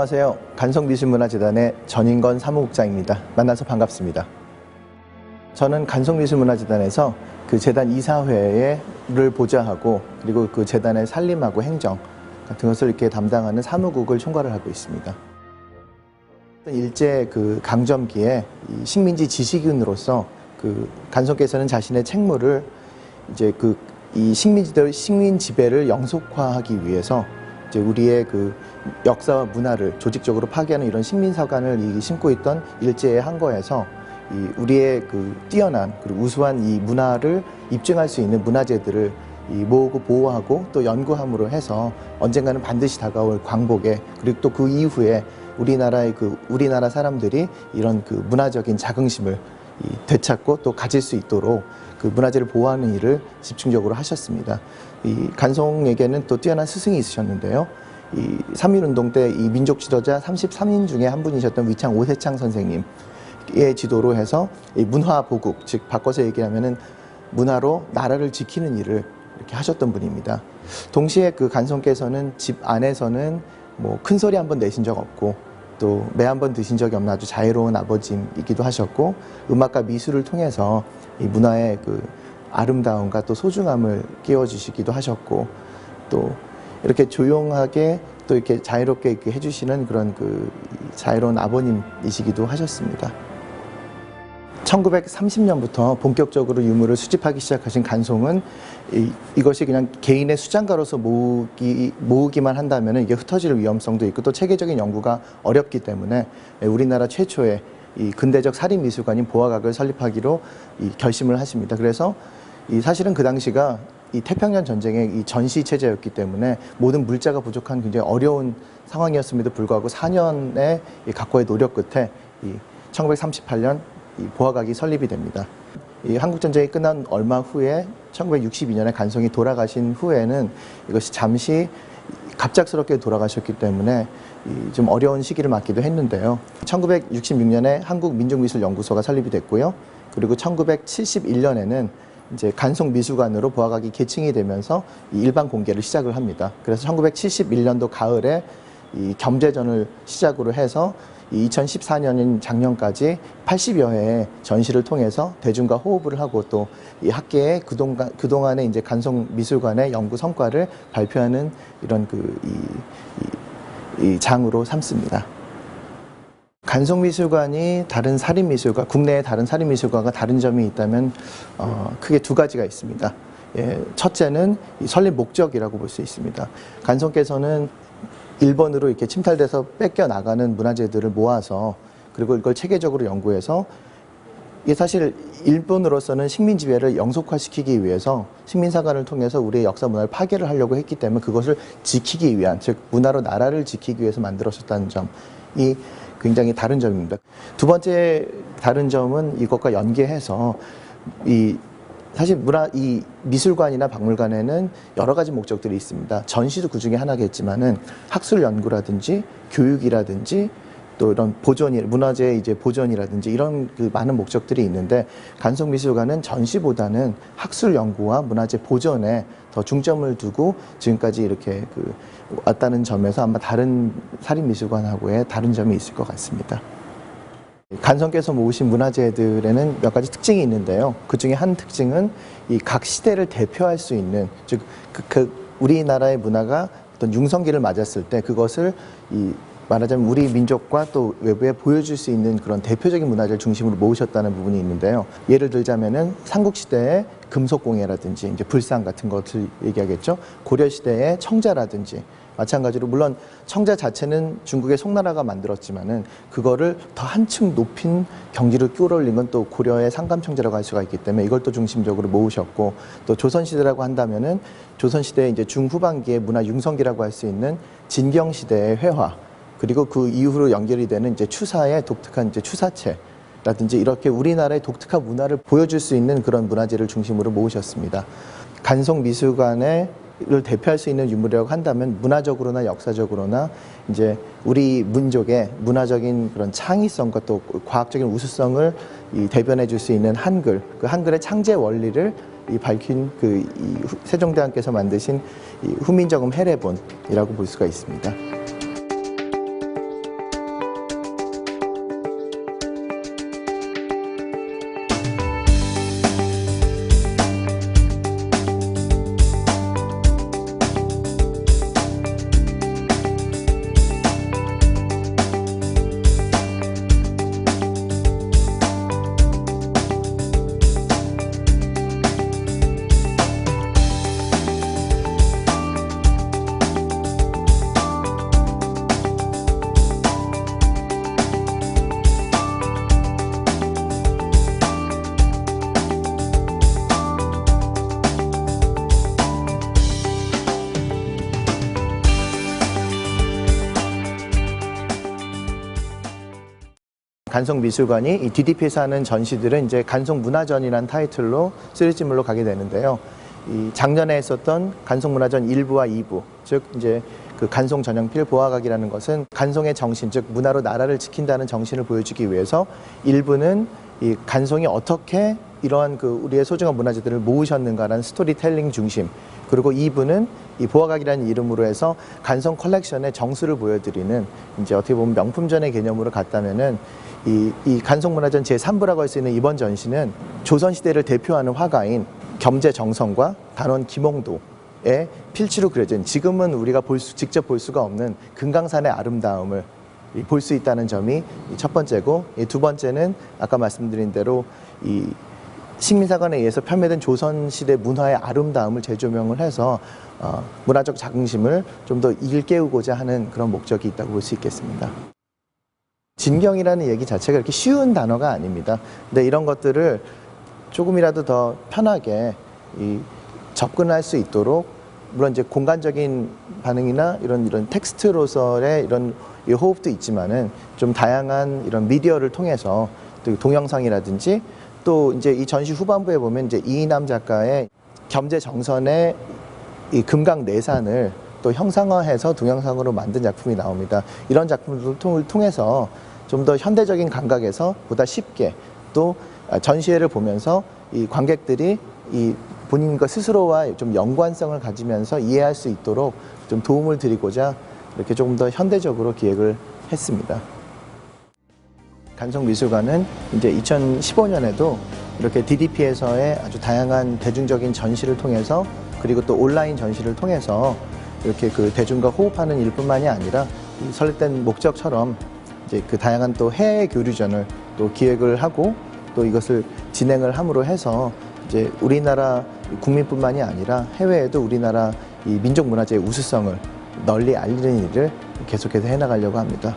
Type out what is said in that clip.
안녕하세요. 간송미술문화재단의 전인건 사무국장입니다. 만나서 반갑습니다. 저는 간송미술문화재단에서 그 재단 이사회를 보좌하고 그리고 그 재단의 살림하고 행정 같은 것을 이렇게 담당하는 사무국을 총괄을 하고 있습니다. 일제 그 강점기에 식민지 지식인으로서 그 간송께서는 자신의 책무를 이제 이 식민 지배를 영속화하기 위해서 이제 우리의 그 역사와 문화를 조직적으로 파괴하는 이런 식민사관을 심고 있던 일제의 항거에서 우리의 그 뛰어난 그리고 우수한 이 문화를 입증할 수 있는 문화재들을 모으고 보호하고 또 연구함으로 해서 언젠가는 반드시 다가올 광복에 그리고 또 그 이후에 우리나라 사람들이 이런 그 문화적인 자긍심을 되찾고 또 가질 수 있도록 그 문화재를 보호하는 일을 집중적으로 하셨습니다. 이 간송에게는 또 뛰어난 스승이 있으셨는데요. 이 3.1운동 때 이 민족 지도자 33인 중에 한 분이셨던 위창 오세창 선생님의 지도로 해서 이 문화 보국, 즉 바꿔서 얘기하면은 문화로 나라를 지키는 일을 이렇게 하셨던 분입니다. 동시에 그 간송께서는 집 안에서는 뭐 큰 소리 한번 내신 적 없고 또 매 한 번 드신 적이 없는 아주 자유로운 아버지이기도 하셨고 음악과 미술을 통해서 이 문화의 그 아름다움과 또 소중함을 끼워주시기도 하셨고 또 이렇게 조용하게 또 이렇게 자유롭게 이렇게 해주시는 그런 그 자유로운 아버님이시기도 하셨습니다. 1930년부터 본격적으로 유물을 수집하기 시작하신 간송은 이것이 그냥 개인의 수장가로서 모으기만 한다면 이게 흩어질 위험성도 있고 또 체계적인 연구가 어렵기 때문에 우리나라 최초의 이 근대적 사립미술관인 보화각을 설립하기로 결심을 하십니다. 그래서 사실은 그 당시가 이 태평양 전쟁의 이 전시 체제였기 때문에 모든 물자가 부족한 굉장히 어려운 상황이었음에도 불구하고 4년의 각고의 노력 끝에 1938년 이 보화각이 설립이 됩니다. 이 한국전쟁이 끝난 얼마 후에 1962년에 간송이 돌아가신 후에는 이것이 잠시 갑작스럽게 돌아가셨기 때문에 좀 어려운 시기를 맞기도 했는데요. 1966년에 한국민족미술연구소가 설립이 됐고요. 그리고 1971년에는 이제 간송미술관으로 보화각이 개칭이 되면서 일반 공개를 시작을 합니다. 그래서 1971년도 가을에 이 겸재전을 시작으로 해서 2014년인 작년까지 80여 회의 전시를 통해서 대중과 호흡을 하고 또 이 학계의 그동안의 이제 간송미술관의 연구 성과를 발표하는 이런 이 장으로 삼습니다. 간송미술관이 다른 사립미술관, 국내의 다른 사립미술관과 다른 점이 있다면 크게 두 가지가 있습니다. 첫째는 이 설립 목적이라고 볼 수 있습니다. 간송께서는 일본으로 이렇게 침탈돼서 뺏겨 나가는 문화재들을 모아서 그리고 이걸 체계적으로 연구해서 이게 사실 일본으로서는 식민 지배를 영속화시키기 위해서 식민사관을 통해서 우리의 역사 문화를 파괴를 하려고 했기 때문에 그것을 지키기 위한, 즉 문화로 나라를 지키기 위해서 만들어졌다는 점이 굉장히 다른 점입니다. 두 번째 다른 점은 이것과 연계해서 사실 이 미술관이나 박물관에는 여러 가지 목적들이 있습니다. 전시도 그 중에 하나겠지만은 학술 연구라든지 교육이라든지 또 이런 문화재 이제 보존이라든지 이런 그 많은 목적들이 있는데 간송미술관은 전시보다는 학술 연구와 문화재 보존에 더 중점을 두고 지금까지 이렇게 왔다는 점에서 아마 다른 사립미술관하고의 다른 점이 있을 것 같습니다. 간송께서 모으신 문화재들에는 몇 가지 특징이 있는데요. 그 중에 한 특징은 이 각 시대를 대표할 수 있는, 즉 우리나라의 문화가 어떤 융성기를 맞았을 때 그것을 말하자면 우리 민족과 또 외부에 보여줄 수 있는 그런 대표적인 문화재를 중심으로 모으셨다는 부분이 있는데요. 예를 들자면은 삼국시대의 금속공예라든지 이제 불상 같은 것을 얘기하겠죠. 고려시대의 청자라든지 마찬가지로 물론 청자 자체는 중국의 송나라가 만들었지만은 그거를 더 한층 높인 경지를 끌어올린 건 또 고려의 상감청자라고 할 수가 있기 때문에 이걸 또 중심적으로 모으셨고 또 조선시대라고 한다면은 조선시대의 이제 중후반기의 문화 융성기라고 할 수 있는 진경시대의 회화 그리고 그 이후로 연결이 되는 이제 추사의 독특한 이제 추사체라든지 이렇게 우리나라의 독특한 문화를 보여줄 수 있는 그런 문화재를 중심으로 모으셨습니다. 간송미술관을 대표할 수 있는 유물이라고 한다면 문화적으로나 역사적으로나 이제 우리 민족의 문화적인 그런 창의성과 또 과학적인 우수성을 대변해 줄 수 있는 한글, 그 한글의 창제 원리를 밝힌 세종대왕께서 만드신 후민정음 해례본이라고 볼 수가 있습니다. 간송미술관이 이 DDP에서 하는 전시들은 이제 간송문화전이라는 타이틀로 시리즈물로 가게 되는데요. 이 작년에 했었던 간송문화전 1부와 2부, 즉 이제 그 간송 전형필 보화각이라는 것은 간송의 정신, 즉 문화로 나라를 지킨다는 정신을 보여주기 위해서 1부는 이 간송이 어떻게 이러한 그 우리의 소중한 문화재들을 모으셨는가라는 스토리텔링 중심, 그리고 2부는 이 보화각이라는 이름으로 해서 간송 컬렉션의 정수를 보여드리는, 이제 어떻게 보면 명품전의 개념으로 갔다면은 이 간송문화전 제3부라고 할 수 있는 이번 전시는 조선시대를 대표하는 화가인 겸재정성과 단원 김홍도의 필치로 그려진, 지금은 우리가 직접 볼 수가 없는 금강산의 아름다움을 볼 수 있다는 점이 첫 번째고, 두 번째는 아까 말씀드린 대로 이 식민사관에 의해서 폄훼된 조선시대 문화의 아름다움을 재조명을 해서 문화적 자긍심을 좀 더 일깨우고자 하는 그런 목적이 있다고 볼 수 있겠습니다. 진경이라는 얘기 자체가 이렇게 쉬운 단어가 아닙니다. 근데 이런 것들을 조금이라도 더 편하게 접근할 수 있도록, 물론 이제 공간적인 반응이나 이런 텍스트로서의 이런 호흡도 있지만은 좀 다양한 이런 미디어를 통해서, 또 동영상이라든지, 또 이제 이 전시 후반부에 보면 이제 이인남 작가의 겸재정선의 이 금강내산을 또 형상화해서 동영상으로 만든 작품이 나옵니다. 이런 작품들을 통해서 좀 더 현대적인 감각에서 보다 쉽게, 또 전시회를 보면서 이 관객들이 이 본인과 스스로와 좀 연관성을 가지면서 이해할 수 있도록 좀 도움을 드리고자 이렇게 조금 더 현대적으로 기획을 했습니다. 간송미술관은 이제 2015년에도 이렇게 DDP에서의 아주 다양한 대중적인 전시를 통해서, 그리고 또 온라인 전시를 통해서 이렇게 그 대중과 호흡하는 일뿐만이 아니라 이 설립된 목적처럼 이제 그 다양한 또 해외 교류전을 또 기획을 하고, 또 이것을 진행을 함으로 해서 이제 우리나라 국민뿐만이 아니라 해외에도 우리나라 이 민족 문화재의 우수성을 널리 알리는 일을 계속해서 해나가려고 합니다.